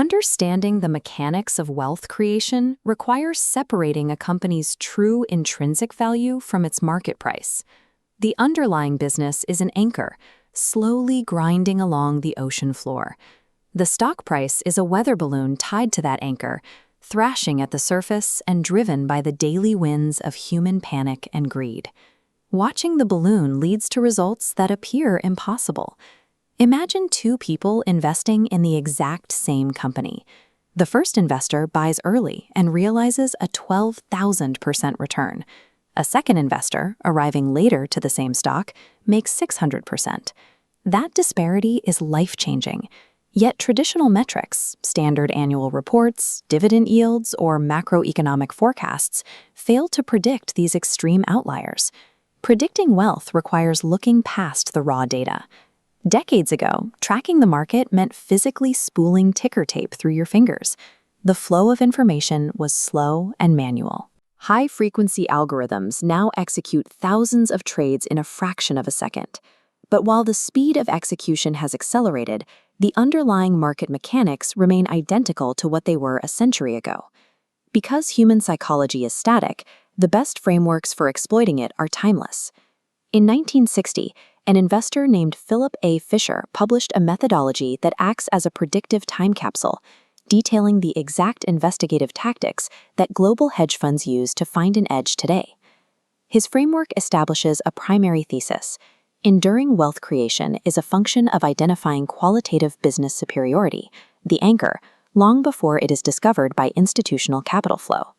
Understanding the mechanics of wealth creation requires separating a company's true intrinsic value from its market price. The underlying business is an anchor, slowly grinding along the ocean floor. The stock price is a weather balloon tied to that anchor, thrashing at the surface and driven by the daily winds of human panic and greed. Watching the balloon leads to results that appear impossible. Imagine two people investing in the exact same company. The first investor buys early and realizes a 12,000% return. A second investor, arriving later to the same stock, makes 600%. That disparity is life-changing. Yet traditional metrics, standard annual reports, dividend yields, or macroeconomic forecasts fail to predict these extreme outliers. Predicting wealth requires looking past the raw data. Decades ago, tracking the market meant physically spooling ticker tape through your fingers. The flow of information was slow and manual. High-frequency algorithms now execute thousands of trades in a fraction of a second. But while the speed of execution has accelerated, the underlying market mechanics remain identical to what they were a century ago. Because human psychology is static, the best frameworks for exploiting it are timeless. In 1960, an investor named Philip A. Fisher published a methodology that acts as a predictive time capsule, detailing the exact investigative tactics that global hedge funds use to find an edge today. His framework establishes a primary thesis: enduring wealth creation is a function of identifying qualitative business superiority, the anchor, long before it is discovered by institutional capital flow.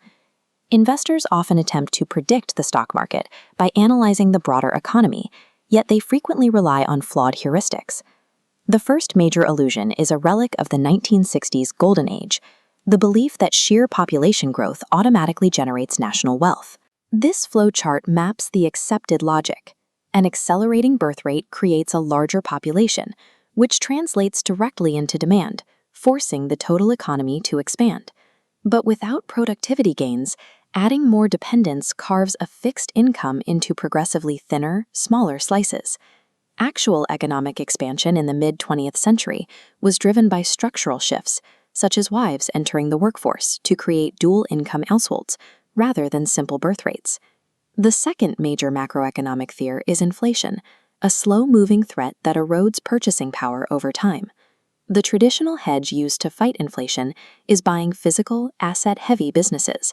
Investors often attempt to predict the stock market by analyzing the broader economy, yet they frequently rely on flawed heuristics. The first major illusion is a relic of the 1960s golden age, the belief that sheer population growth automatically generates national wealth. This flowchart maps the accepted logic. An accelerating birth rate creates a larger population, which translates directly into demand, forcing the total economy to expand. But without productivity gains, adding more dependence carves a fixed income into progressively thinner, smaller slices. Actual economic expansion in the mid-20th century was driven by structural shifts, such as wives entering the workforce to create dual-income households, rather than simple birth rates. The second major macroeconomic fear is inflation, a slow-moving threat that erodes purchasing power over time. The traditional hedge used to fight inflation is buying physical, asset-heavy businesses.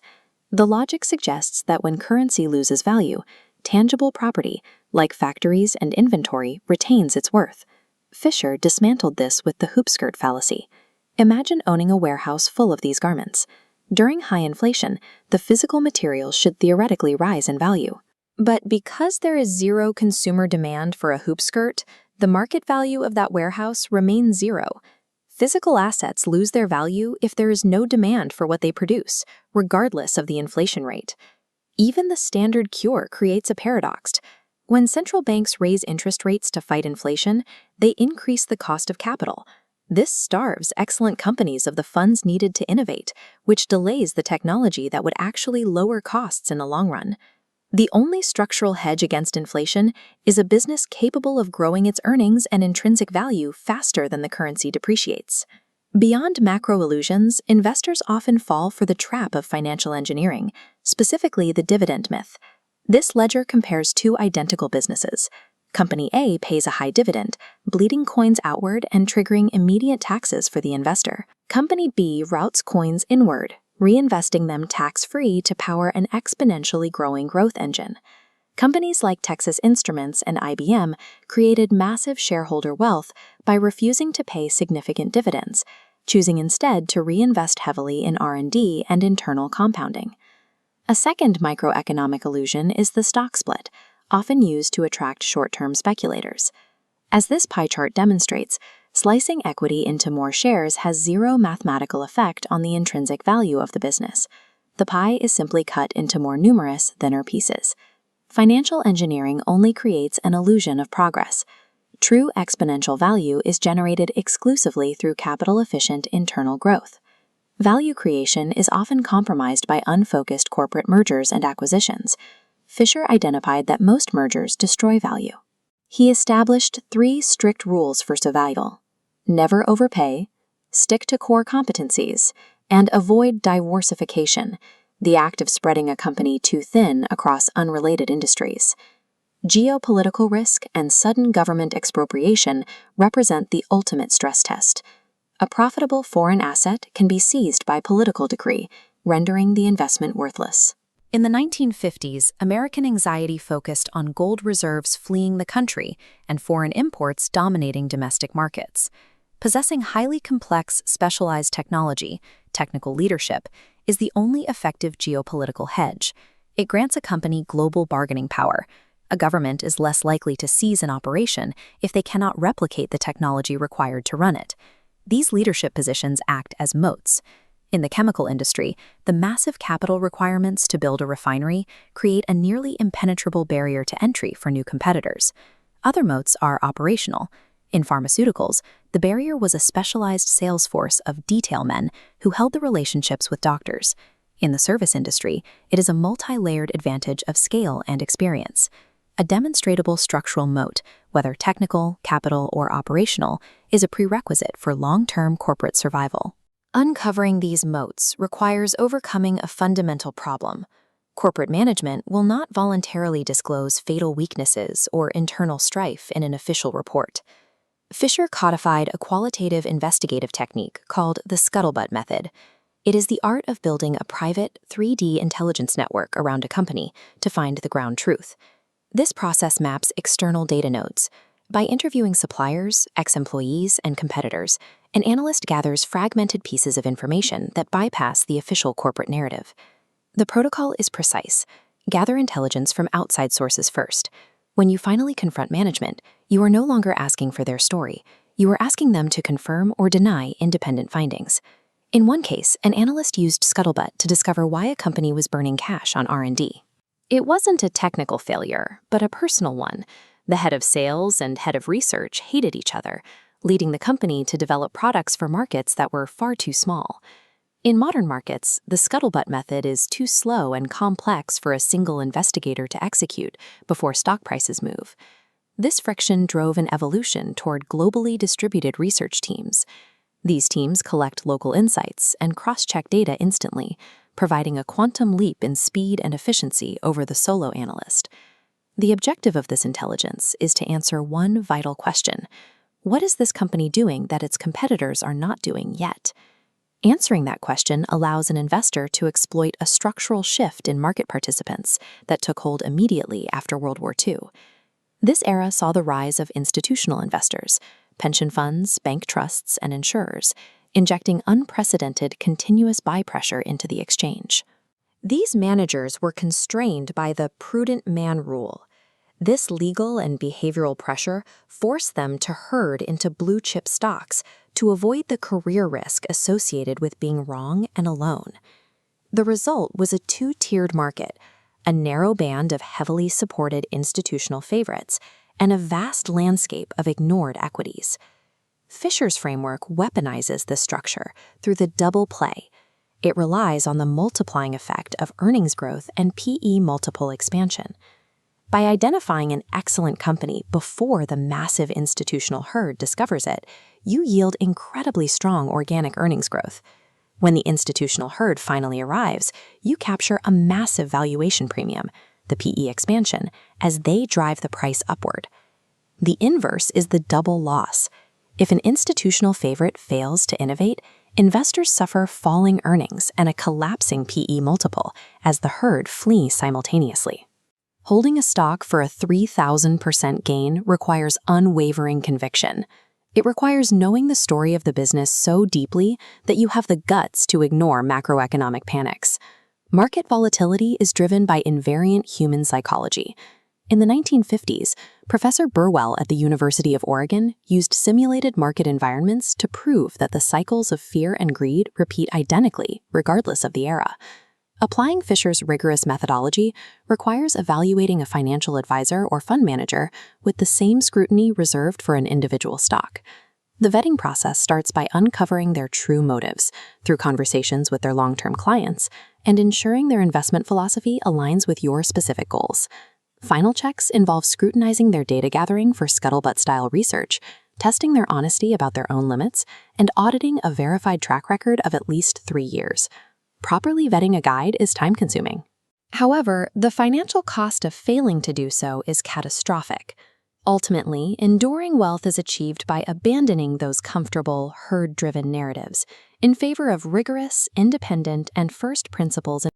The logic suggests that when currency loses value, tangible property, like factories and inventory, retains its worth. Fisher dismantled this with the hoop-skirt fallacy. Imagine owning a warehouse full of these garments. During high inflation, the physical materials should theoretically rise in value. But because there is zero consumer demand for a hoop-skirt, the market value of that warehouse remains zero. Physical assets lose their value if there is no demand for what they produce, regardless of the inflation rate. Even the standard cure creates a paradox. When central banks raise interest rates to fight inflation, they increase the cost of capital. This starves excellent companies of the funds needed to innovate, which delays the technology that would actually lower costs in the long run. The only structural hedge against inflation is a business capable of growing its earnings and intrinsic value faster than the currency depreciates. Beyond macro illusions, investors often fall for the trap of financial engineering, specifically the dividend myth. This ledger compares two identical businesses. Company A pays a high dividend, bleeding coins outward and triggering immediate taxes for the investor. Company B routes coins inward, reinvesting them tax-free to power an exponentially growing growth engine. Companies like Texas Instruments and IBM created massive shareholder wealth by refusing to pay significant dividends, choosing instead to reinvest heavily in R&D and internal compounding. A second microeconomic illusion is the stock split, often used to attract short-term speculators. As this pie chart demonstrates, slicing equity into more shares has zero mathematical effect on the intrinsic value of the business. The pie is simply cut into more numerous, thinner pieces. Financial engineering only creates an illusion of progress. True exponential value is generated exclusively through capital-efficient internal growth. Value creation is often compromised by unfocused corporate mergers and acquisitions. Fisher identified that most mergers destroy value. He established 3 strict rules for survival: never overpay, Stick to core competencies, and avoid diversification, the act of spreading a company too thin across unrelated industries. Geopolitical risk and sudden government expropriation represent the ultimate stress test. A profitable foreign asset can be seized by political decree, rendering the investment worthless. In the 1950s, American anxiety focused on gold reserves fleeing the country and foreign imports dominating domestic markets. Possessing highly complex, specialized technology, technical leadership, is the only effective geopolitical hedge. It grants a company global bargaining power. A government is less likely to seize an operation if they cannot replicate the technology required to run it. These leadership positions act as moats. In the chemical industry, the massive capital requirements to build a refinery create a nearly impenetrable barrier to entry for new competitors. Other moats are operational. In pharmaceuticals, the barrier was a specialized sales force of detail men who held the relationships with doctors. In the service industry, it is a multi-layered advantage of scale and experience. A demonstrable structural moat, whether technical, capital, or operational, is a prerequisite for long-term corporate survival. Uncovering these moats requires overcoming a fundamental problem. Corporate management will not voluntarily disclose fatal weaknesses or internal strife in an official report. Fisher codified a qualitative investigative technique called the scuttlebutt method. It is the art of building a private 3D intelligence network around a company to find the ground truth. This process maps external data nodes. By interviewing suppliers, ex-employees, and competitors, an analyst gathers fragmented pieces of information that bypass the official corporate narrative. The protocol is precise. Gather intelligence from outside sources first. When you finally confront management, you are no longer asking for their story. You are asking them to confirm or deny independent findings. In one case, an analyst used Scuttlebutt to discover why a company was burning cash on R&D. It wasn't a technical failure, but a personal one. The head of sales and head of research hated each other, leading the company to develop products for markets that were far too small. In modern markets, the scuttlebutt method is too slow and complex for a single investigator to execute before stock prices move. This friction drove an evolution toward globally distributed research teams. These teams collect local insights and cross-check data instantly, providing a quantum leap in speed and efficiency over the solo analyst. The objective of this intelligence is to answer one vital question: what is this company doing that its competitors are not doing yet? Answering that question allows an investor to exploit a structural shift in market participants that took hold immediately after World War II. This era saw the rise of institutional investors, pension funds, bank trusts, and insurers, injecting unprecedented continuous buy pressure into the exchange. These managers were constrained by the prudent man rule. This legal and behavioral pressure forced them to herd into blue-chip stocks to avoid the career risk associated with being wrong and alone. The result was a two-tiered market, a narrow band of heavily supported institutional favorites, and a vast landscape of ignored equities. Fisher's framework weaponizes this structure through the double play. It relies on the multiplying effect of earnings growth and PE multiple expansion. By identifying an excellent company before the massive institutional herd discovers it, you yield incredibly strong organic earnings growth. When the institutional herd finally arrives, you capture a massive valuation premium, the PE expansion, as they drive the price upward. The inverse is the double loss. If an institutional favorite fails to innovate, investors suffer falling earnings and a collapsing PE multiple as the herd flee simultaneously. Holding a stock for a 3,000% gain requires unwavering conviction. It requires knowing the story of the business so deeply that you have the guts to ignore macroeconomic panics. Market volatility is driven by invariant human psychology. In the 1950s, Professor Burwell at the University of Oregon used simulated market environments to prove that the cycles of fear and greed repeat identically, regardless of the era. Applying Fisher's rigorous methodology requires evaluating a financial advisor or fund manager with the same scrutiny reserved for an individual stock. The vetting process starts by uncovering their true motives through conversations with their long-term clients and ensuring their investment philosophy aligns with your specific goals. Final checks involve scrutinizing their data gathering for scuttlebutt-style research testing their honesty about their own limits, and auditing a verified track record of at least 3 years. Properly vetting a guide is time-consuming. However, the financial cost of failing to do so is catastrophic. Ultimately, enduring wealth is achieved by abandoning those comfortable, herd-driven narratives in favor of rigorous, independent, and first principles